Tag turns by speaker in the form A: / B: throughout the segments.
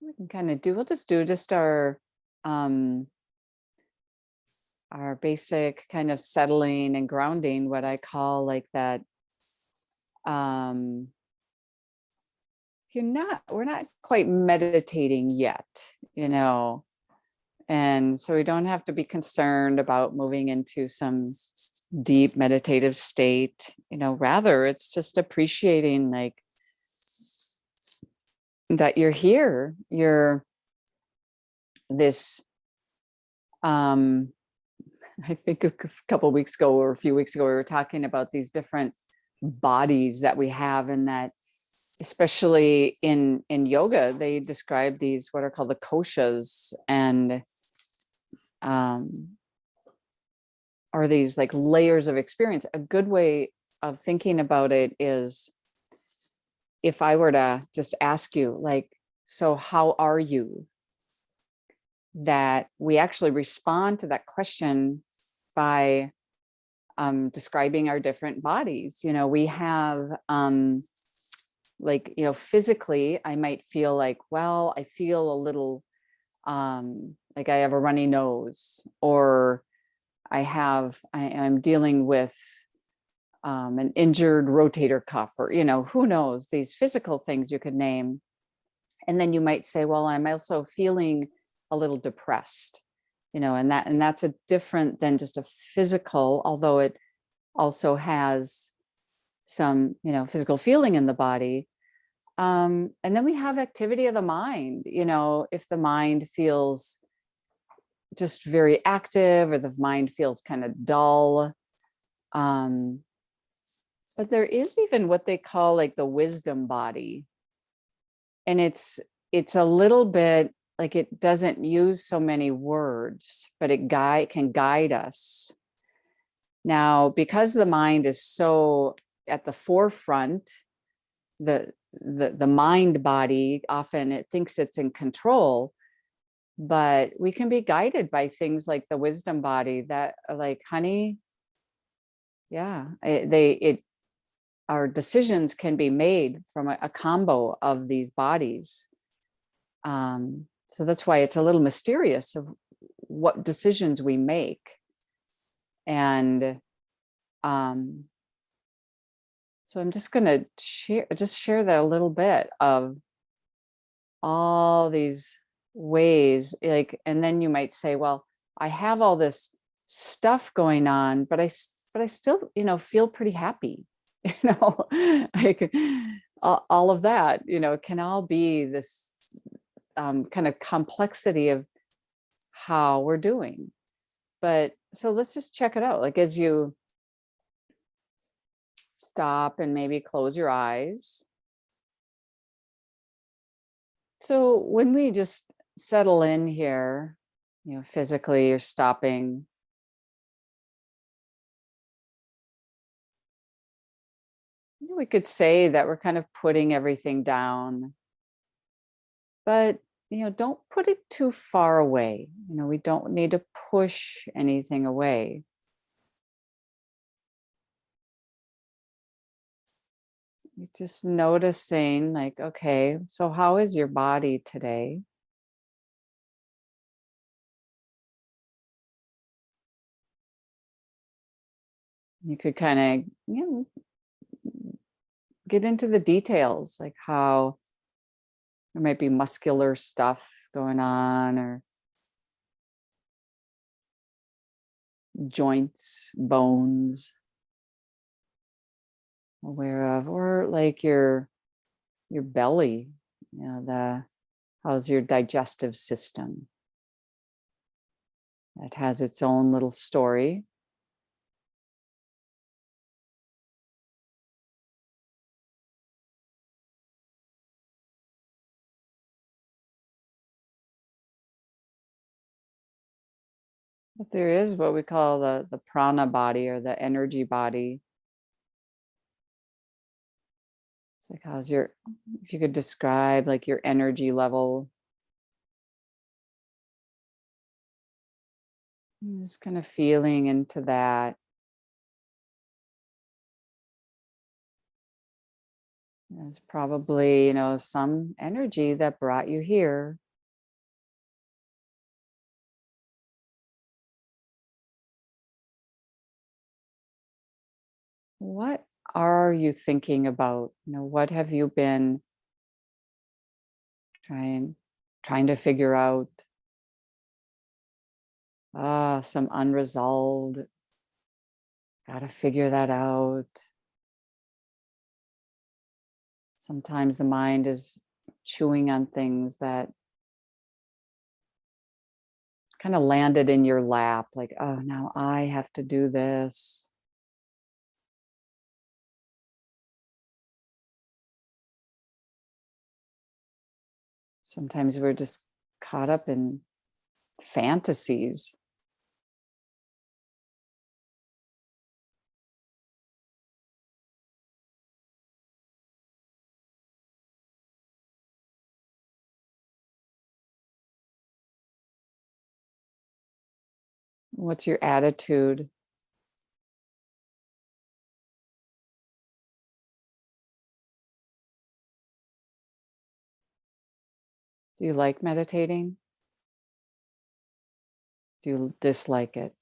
A: We can kind of do, we'll just do just um our basic kind of settling and grounding, what I call like that. um we're not quite meditating yet, you know. And so we don't have to be concerned about moving into some deep meditative state, you know. Rather, it's just appreciating like that you're here. You're this, um, I think a couple of weeks ago or a few weeks ago, we were talking about these different bodies that we have, and that especially in yoga, they describe these what are called the koshas, and um, are these like layers of experience. A good way of thinking about it is, if I were to just ask you, like, so how are you? That we actually respond to that question by describing our different bodies. You know, we have, like, you know, physically, I might feel like, well, I feel a little like I have a runny nose, or I'm dealing with an injured rotator cuff, or, you know, who knows, these physical things you could name. And then you might say, well, I'm also feeling a little depressed, you know, and that's a different than just a physical, although it also has some, you know, physical feeling in the body. And then we have activity of the mind, you know, if the mind feels just very active, or the mind feels kind of dull. um, but there is even what they call like the wisdom body, and it's a little bit like, it doesn't use so many words, but it can guide us. Now, because the mind is so at the forefront, the mind body, often it thinks it's in control, but we can be guided by things like the wisdom body that are like, honey, yeah, our decisions can be made from a combo of these bodies. So that's why it's a little mysterious of what decisions we make. And um, so I'm just going to share that a little bit of all these ways, like, and then you might say, well, I have all this stuff going on, but I still, you know, feel pretty happy. You know, like all of that, you know, it can all be this kind of complexity of how we're doing. But so let's just check it out. Like, as you stop and maybe close your eyes. So when we just settle in here, you know, physically, you're stopping. You know, we could say that we're kind of putting everything down, but, you know, don't put it too far away. You know, we don't need to push anything away. You're just noticing, like, okay, so how is your body today? You could kind of, you know, get into the details, like how there might be muscular stuff going on, or joints, bones, aware of, or like your belly, you know, the how's your digestive system? That has its own little story. But there is what we call the prana body, or the energy body. It's like, how's your, if you could describe like your energy level, just kind of feeling into that. There's probably, some energy that brought you here. What are you thinking about? What have you been trying trying to figure out? Some unresolved. Got to figure that out. Sometimes the mind is chewing on things that kind of landed in your lap, like, oh, now I have to do this. Sometimes we're just caught up in fantasies. What's your attitude? Do you like meditating? Do you dislike it?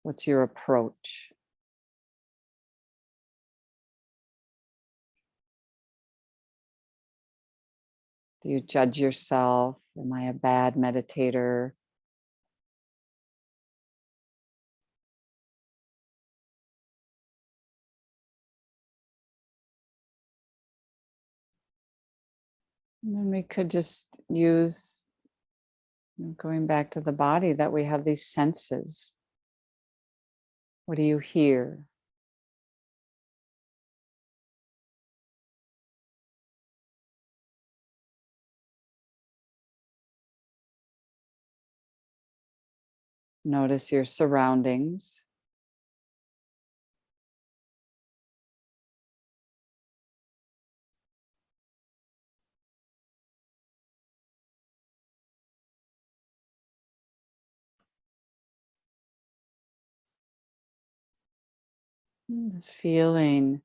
A: What's your approach? Do you judge yourself? Am I a bad meditator? And then we could just use, going back to the body, that we have these senses. What do you hear? Notice your surroundings. This feeling,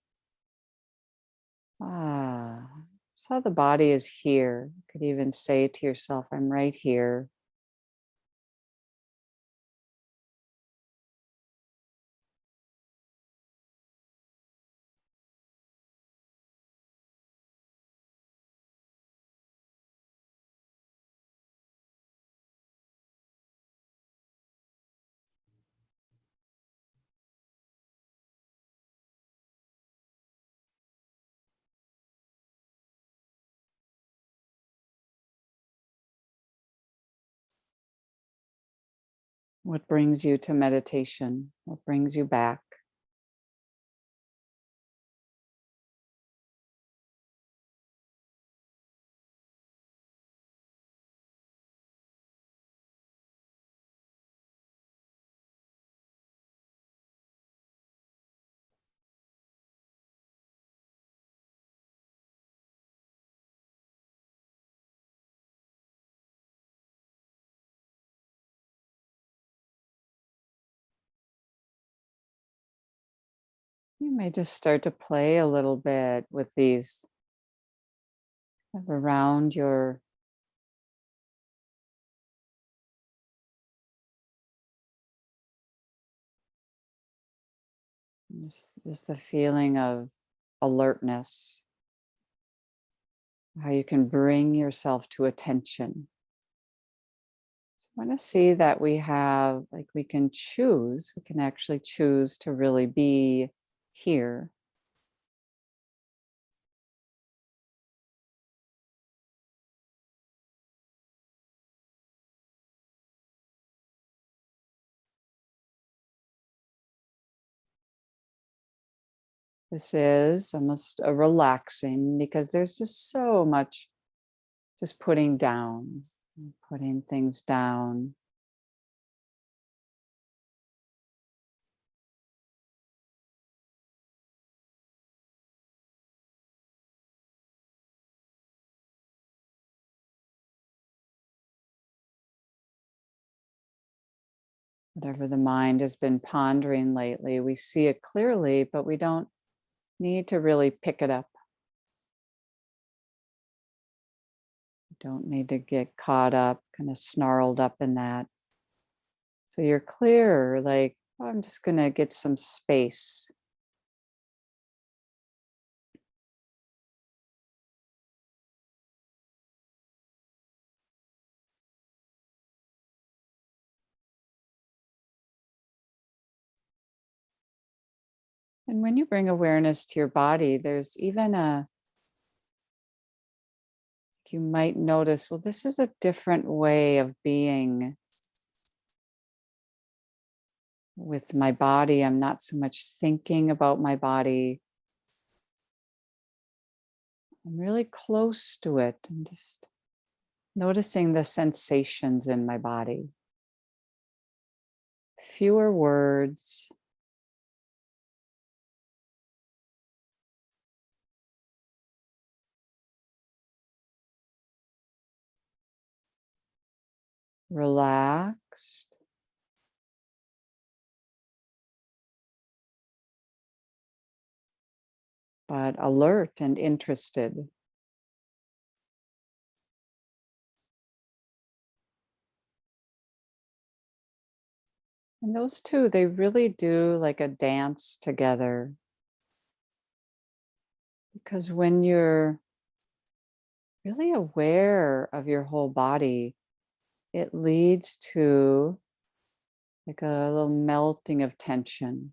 A: so the body is here. You could even say to yourself, I'm right here. What brings you to meditation? What brings you back? You may just start to play a little bit with these around your just the feeling of alertness, how you can bring yourself to attention. So I want to see that we have, like, we can actually choose to really be here. This is almost a relaxing, because there's just so much just putting things down. Whatever the mind has been pondering lately, we see it clearly, but we don't need to really pick it up. You don't need to get caught up, kind of snarled up in that. So you're clear, like, oh, I'm just going to get some space. And when you bring awareness to your body, there's even you might notice, well, this is a different way of being with my body. I'm not so much thinking about my body. I'm really close to it. I'm just noticing the sensations in my body. Fewer words. Relaxed. But alert and interested. And those two, they really do like a dance together. Because when you're really aware of your whole body, it leads to like a little melting of tension.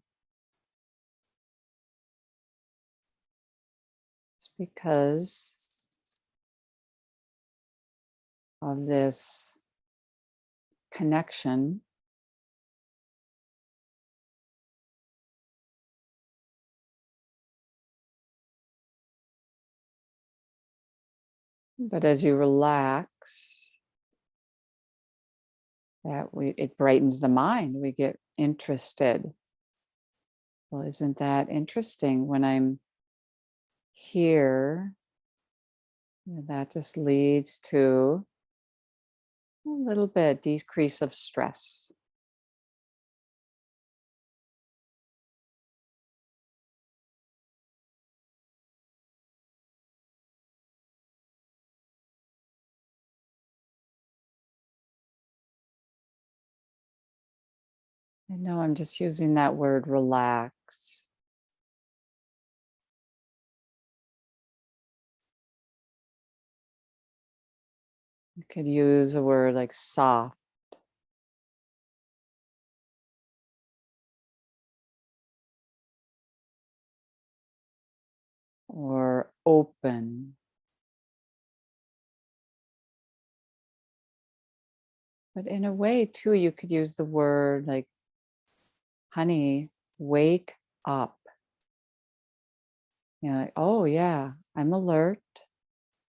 A: It's because of this connection. But as you relax, it brightens the mind. We get interested. Well, isn't that interesting? When I'm here, that just leads to a little bit decrease of stress. I know I'm just using that word relax. You could use a word like soft or open. But in a way, too, you could use the word like, honey, wake up. You know, like, oh, yeah, I'm alert.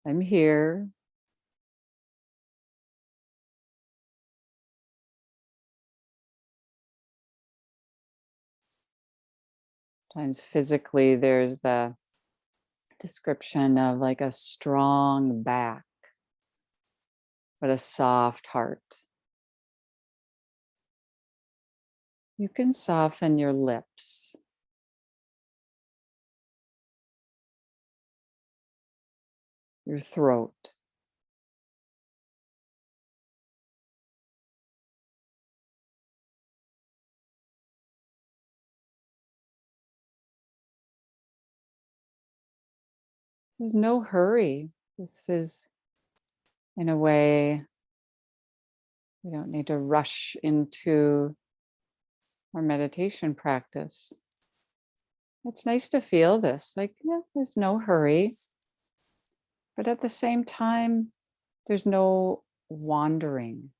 A: I'm here. Sometimes physically, there's the description of like a strong back, but a soft heart. You can soften your lips. Your throat. There's no hurry. This is, in a way, we don't need to rush into our meditation practice. It's nice to feel this, like, yeah, there's no hurry. But at the same time, there's no wandering.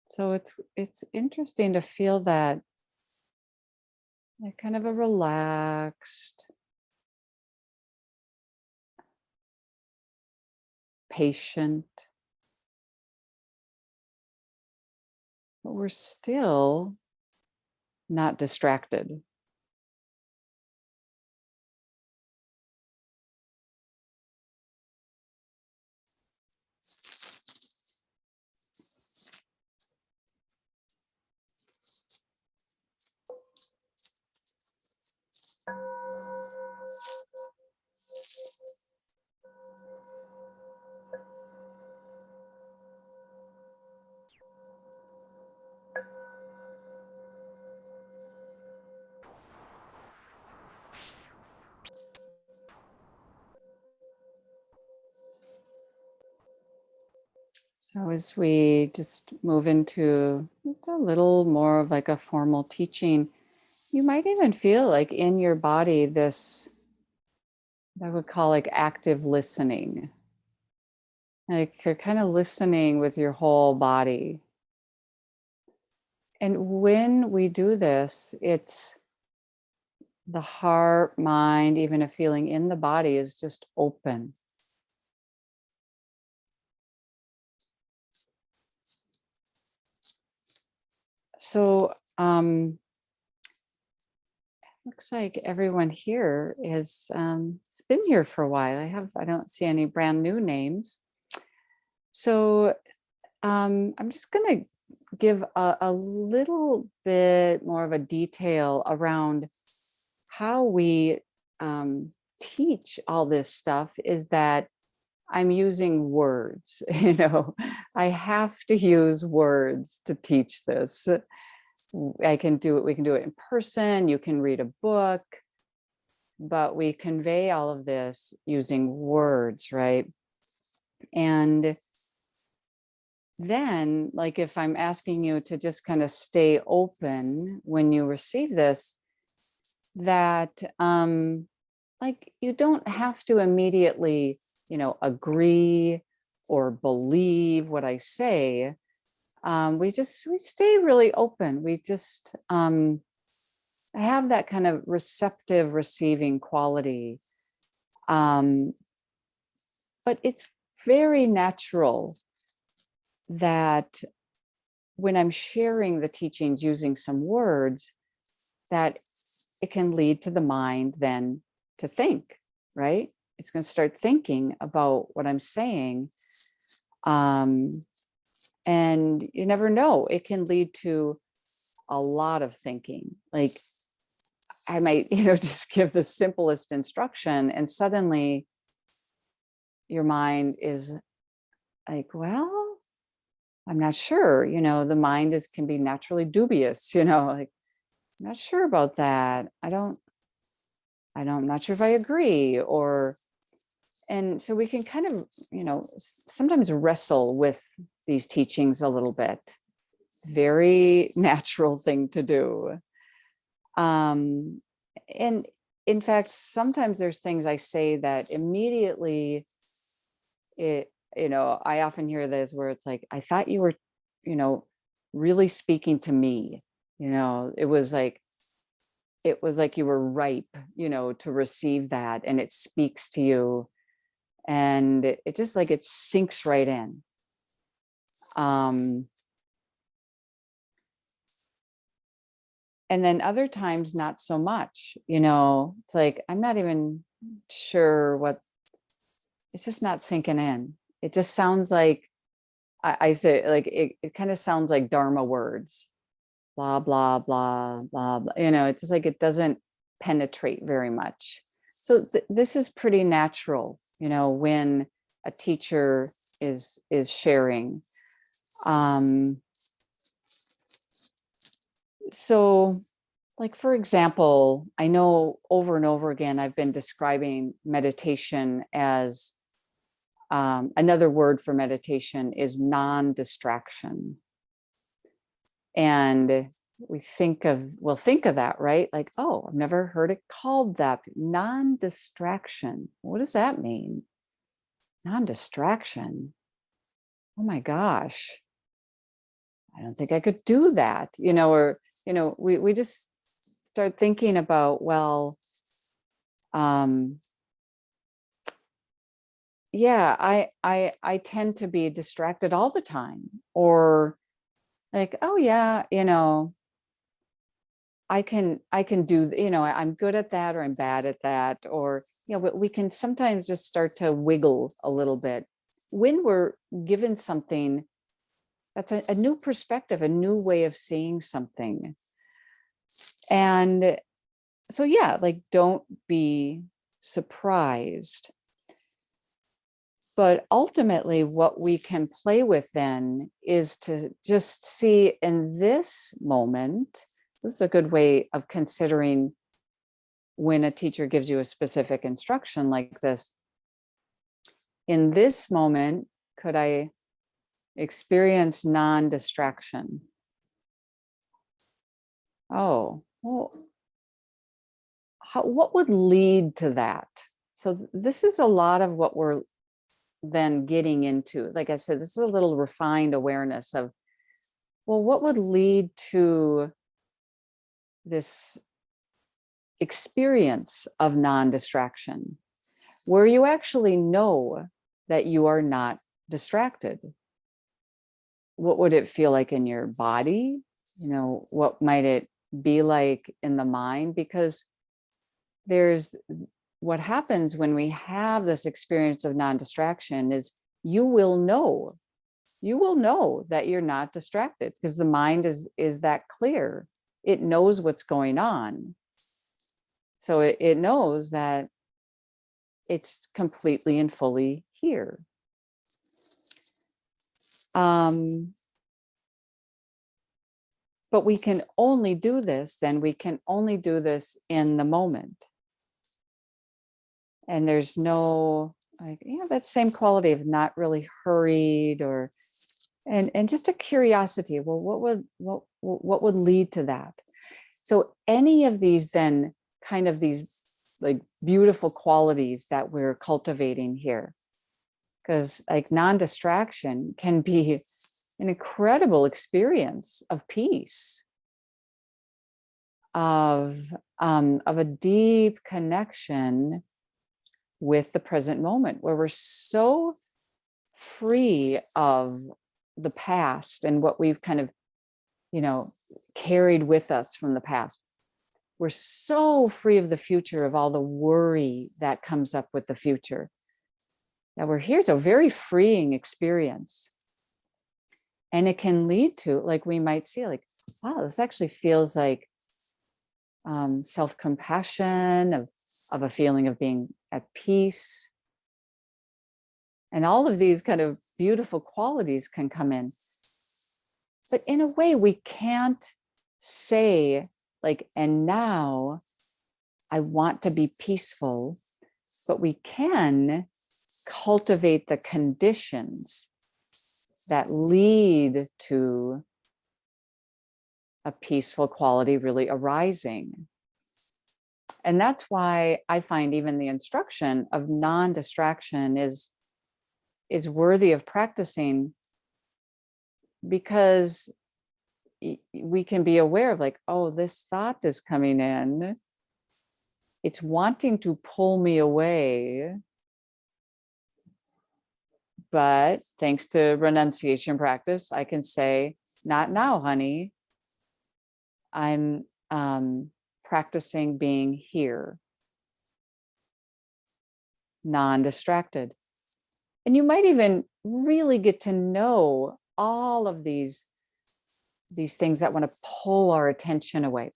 A: So it's interesting to feel that like kind of a relaxed, patient, but we're still not distracted. So as we just move into just a little more of like a formal teaching, you might even feel like in your body this, I would call like active listening. Like you're kind of listening with your whole body. And when we do this, it's the heart, mind, even a feeling in the body is just open. So looks like everyone here is it's been here for a while. I don't see any brand new names. So I'm just gonna give a little bit more of a detail around how we teach all this stuff is that I'm using words, I have to use words to teach this. I can do it, we can do it in person, you can read a book, but we convey all of this using words, right? And then, like, if I'm asking you to just kind of stay open when you receive this, that like you don't have to immediately, agree or believe what I say. We stay really open. We just have that kind of receptive receiving quality. But it's very natural that when I'm sharing the teachings using some words, that it can lead to the mind then to think, right? It's going to start thinking about what I'm saying. And you never know, it can lead to a lot of thinking. Like I might, just give the simplest instruction and suddenly your mind is like, well, I'm not sure, the mind can be naturally dubious, like, I'm not sure about that. I'm not sure if I agree and so we can kind of, sometimes wrestle with these teachings a little bit. Very natural thing to do. And in fact, sometimes there's things I say that immediately I often hear this where it's like, I thought you were, really speaking to me. It was like you were ripe, to receive that, and it speaks to you, and it just like it sinks right in. And then other times, not so much. It's like I'm not even sure what. It's just not sinking in. It just sounds like I say like it kind of sounds like Dharma words, blah blah blah blah blah. It's just like it doesn't penetrate very much. So this is pretty natural, when a teacher is sharing. So like, for example, I know over and over again, I've been describing meditation as another word for meditation is non-distraction. And we'll think of that, right? Like, oh, I've never heard it called that. Non-distraction. What does that mean? Non-distraction. Oh my gosh. I don't think I could do that, or, we just start thinking about, well, yeah, I tend to be distracted all the time, or like, oh yeah, I can do, I'm good at that, or I'm bad at that, or, but we can sometimes just start to wiggle a little bit when we're given something that's a new perspective, a new way of seeing something. And so, yeah, like, don't be surprised. But ultimately, what we can play with then is to just see in this moment, this is a good way of considering when a teacher gives you a specific instruction like this. In this moment, could I experience non-distraction. Oh, well, what would lead to that? So this is a lot of what we're then getting into. Like I said, this is a little refined awareness of, well, what would lead to this experience of non-distraction, where you actually know that you are not distracted? What would it feel like in your body? What might it be like in the mind? Because there's what happens when we have this experience of non-distraction is you will know that you're not distracted, because the mind is that clear. It knows what's going on. So it knows that it's completely and fully here. But we can only do this, we can only do this in the moment. And there's no, like, that same quality of not really hurried, or and just a curiosity. Well, what would lead to that? So any of these then kind of these like beautiful qualities that we're cultivating here, because like non-distraction can be an incredible experience of peace, of a deep connection with the present moment, where we're so free of the past and what we've kind of, carried with us from the past. We're so free of the future, of all the worry that comes up with the future, that we're here. It's a very freeing experience. And it can lead to, like, we might see like, wow, this actually feels like self-compassion, of a feeling of being at peace. And all of these kind of beautiful qualities can come in. But in a way, we can't say like, and now I want to be peaceful, but we can cultivate the conditions that lead to a peaceful quality really arising. And that's why I find even the instruction of non-distraction is worthy of practicing, because we can be aware of like, oh, this thought is coming in. It's wanting to pull me away. But thanks to renunciation practice, I can say, not now, honey. I'm practicing being here, non-distracted. And you might even really get to know all of these things that want to pull our attention away.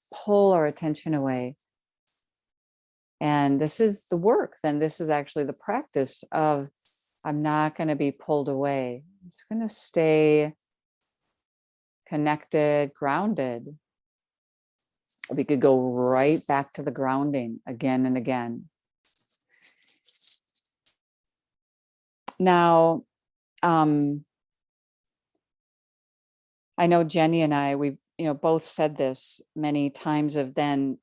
A: And this is the work. Then this is actually the practice of, I'm not going to be pulled away. I'm just going to stay connected, grounded. We could go right back to the grounding again and again. Now, I know Jenny and I, we've both said this many times, of then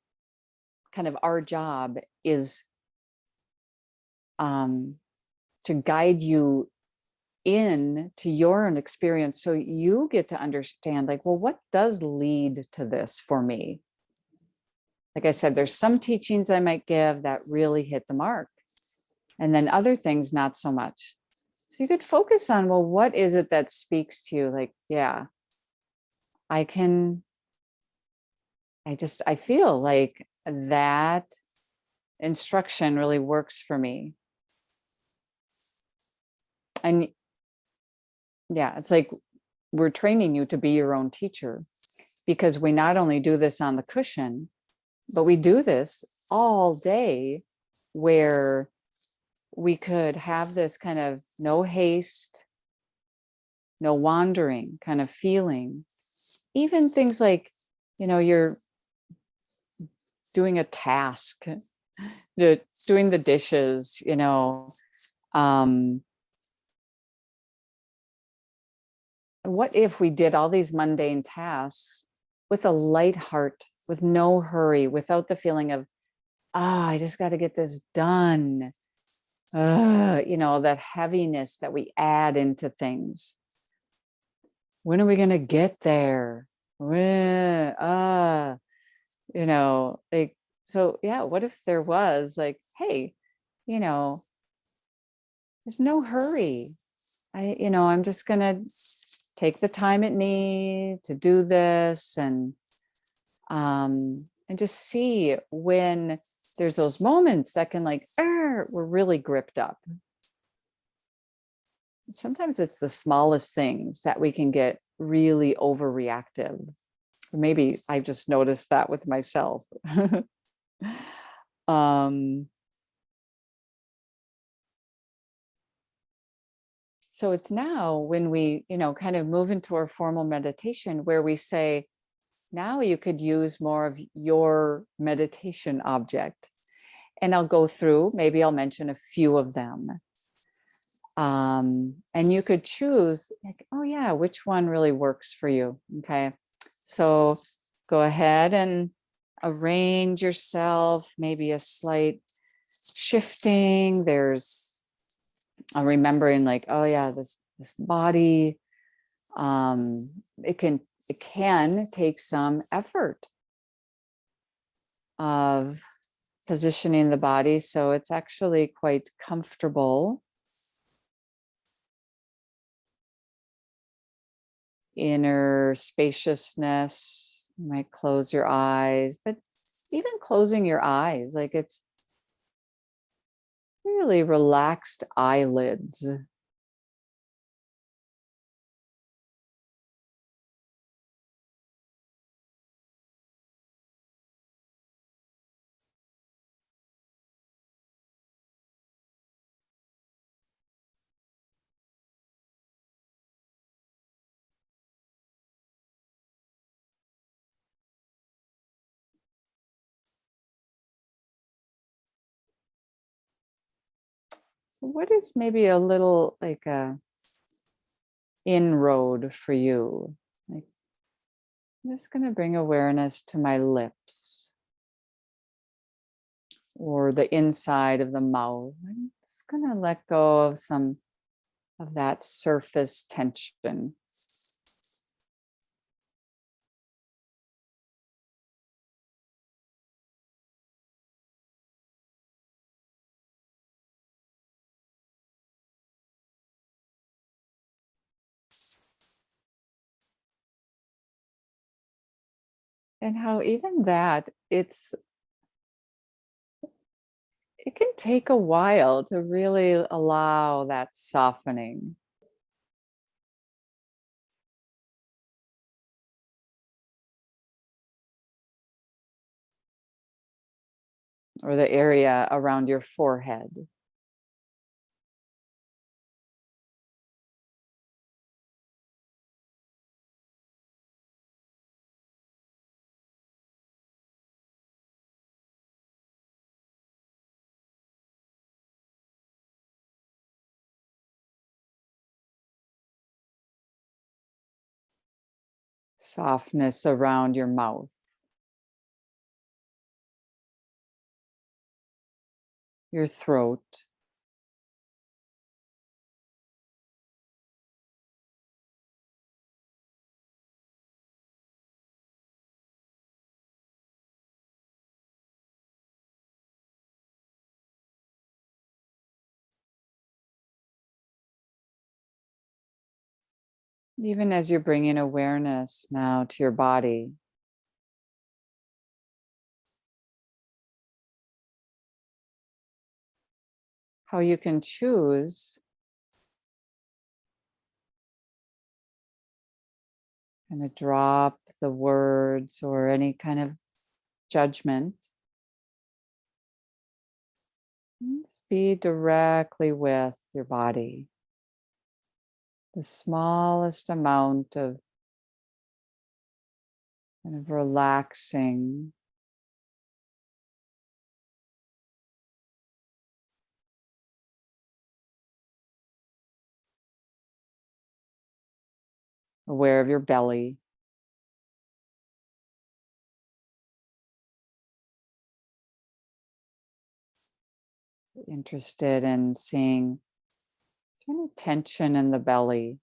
A: kind of our job is to guide you in to your own experience, so you get to understand like, well, what does lead to this for me? Like I said, there's some teachings I might give that really hit the mark, and then other things not so much. So you could focus on, well, what is it that speaks to you? Like, yeah, I feel like that instruction really works for me. And yeah, it's like we're training you to be your own teacher, because we not only do this on the cushion, but we do this all day, where we could have this kind of no haste, no wandering kind of feeling. Even things like, you're doing a task, doing the dishes, what if we did all these mundane tasks with a light heart, with no hurry, without the feeling of, I just got to get this done. That heaviness that we add into things. When are we going to get there? When, like, so yeah, what if there was like, hey, there's no hurry. I'm just going to take the time it needs to do this, and just see when there's those moments that can like, we're really gripped up. Sometimes it's the smallest things that we can get really overreactive. Maybe I just noticed that with myself. So it's now when we, kind of move into our formal meditation where we say, now you could use more of your meditation object. And I'll go through, maybe I'll mention a few of them. And you could choose, like, oh yeah, which one really works for you? Okay. So go ahead and arrange yourself, maybe a slight shifting. There's a remembering like, oh yeah, this body, it can take some effort of positioning the body so it's actually quite comfortable. Inner spaciousness. You might close your eyes, but even closing your eyes, like it's really relaxed eyelids. So what is maybe a little like a inroad for you? Like, I'm just going to bring awareness to my lips or the inside of the mouth. I'm just going to let go of some of that surface tension. And how even that, it can take a while to really allow that softening. Or the area around your forehead. Softness around your mouth, your throat. Even as you're bringing awareness now to your body, how you can choose and to drop the words or any kind of judgment. Just be directly with your body. The smallest amount of kind of relaxing. aware of your belly. Interested in seeing any tension in the belly.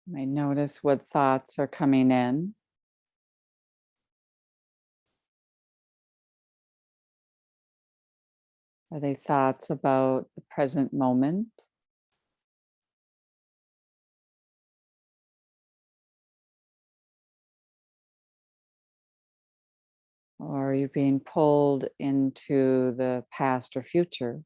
A: You might notice what thoughts are coming in. Are they thoughts about the present moment? Or are you being pulled into the past or future?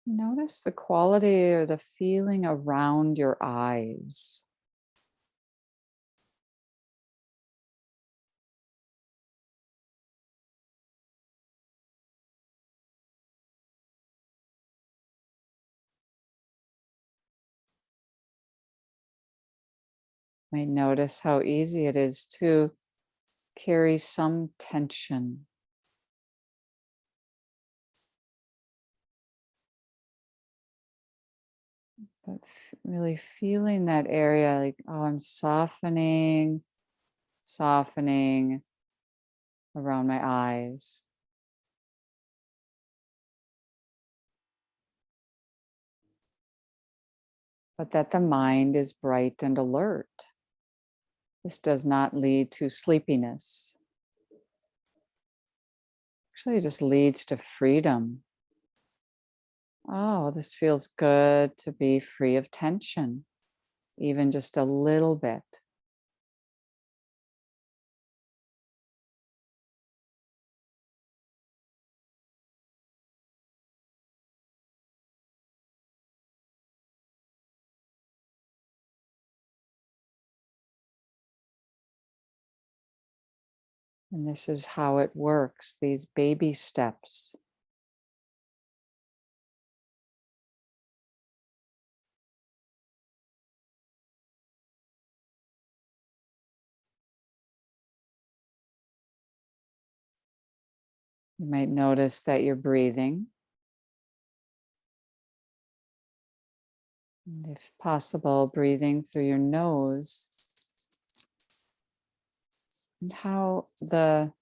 A: Notice the quality or the feeling around your eyes. You might notice how easy it is to carry some tension. But really feeling that area like, oh, I'm softening, softening around my eyes. But that the mind is bright and alert. This does not lead to sleepiness. Actually, it just leads to freedom. Oh, this feels good to be free of tension, even just a little bit. And this is how it works, these baby steps. You might notice that you're breathing. And if possible, breathing through your nose. And how the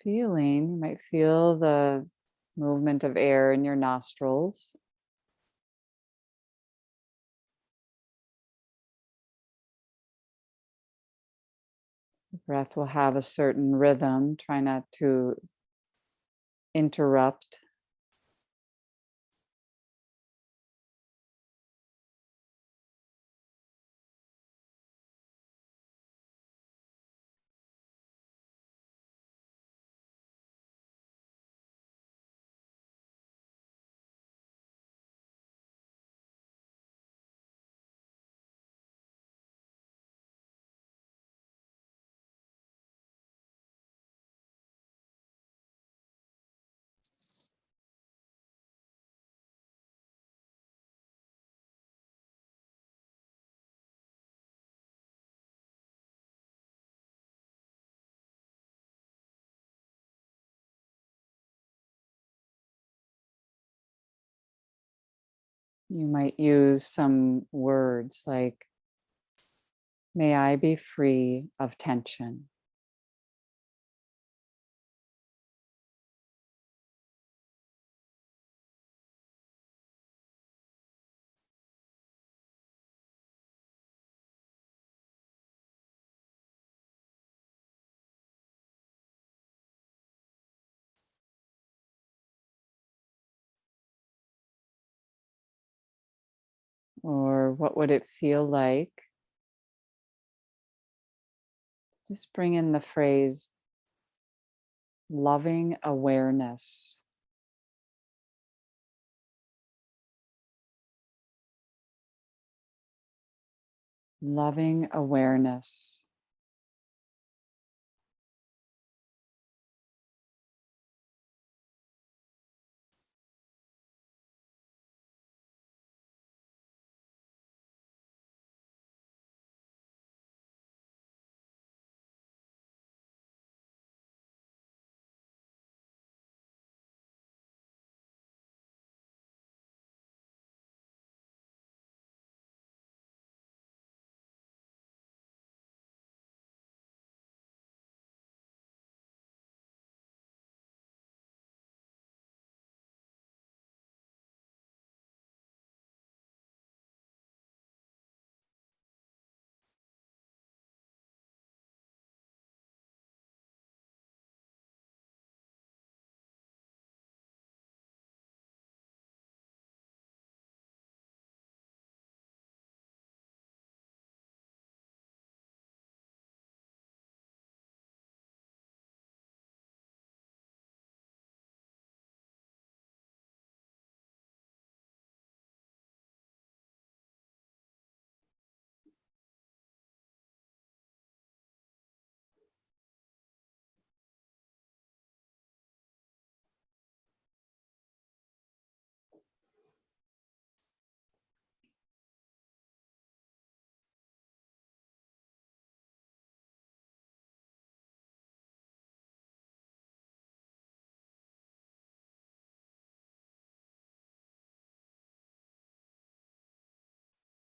A: feeling, you might feel the movement of air in your nostrils. The breath will have a certain rhythm. Try not to interrupt. You might use some words like, may I be free of tension. Or what would it feel like? Just bring in the phrase loving awareness. Loving awareness.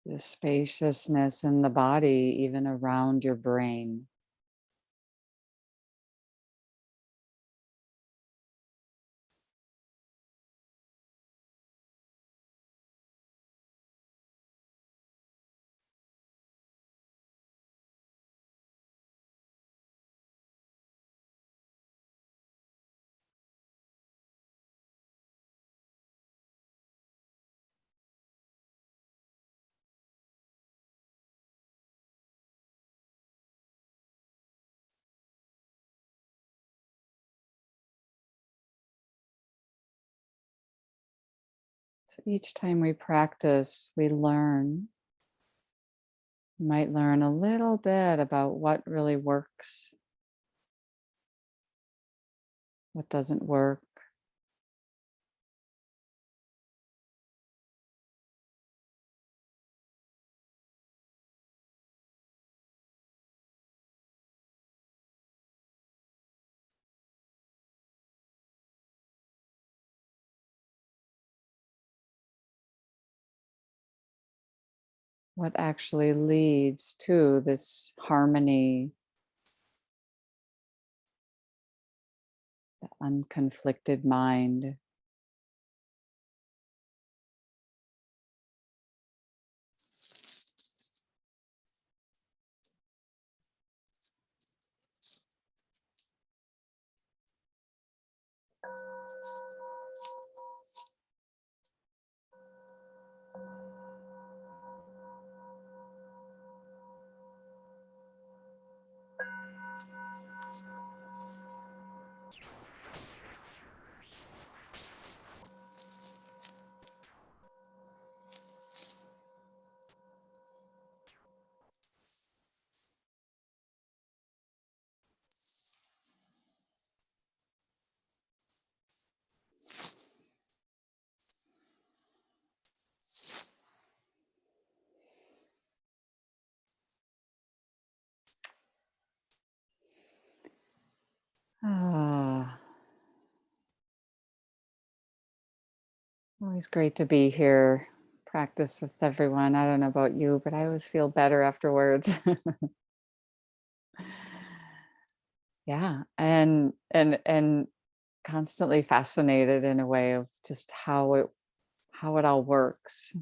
A: The spaciousness in the body, even around your brain. So each time we practice, we learn. You might learn a little bit about what really works, what doesn't work. What actually leads to this harmony, the unconflicted mind. Ah, always great to be here, practice with everyone. I don't know about you, but I always feel better afterwards. Yeah, and constantly fascinated in a way of just how it all works.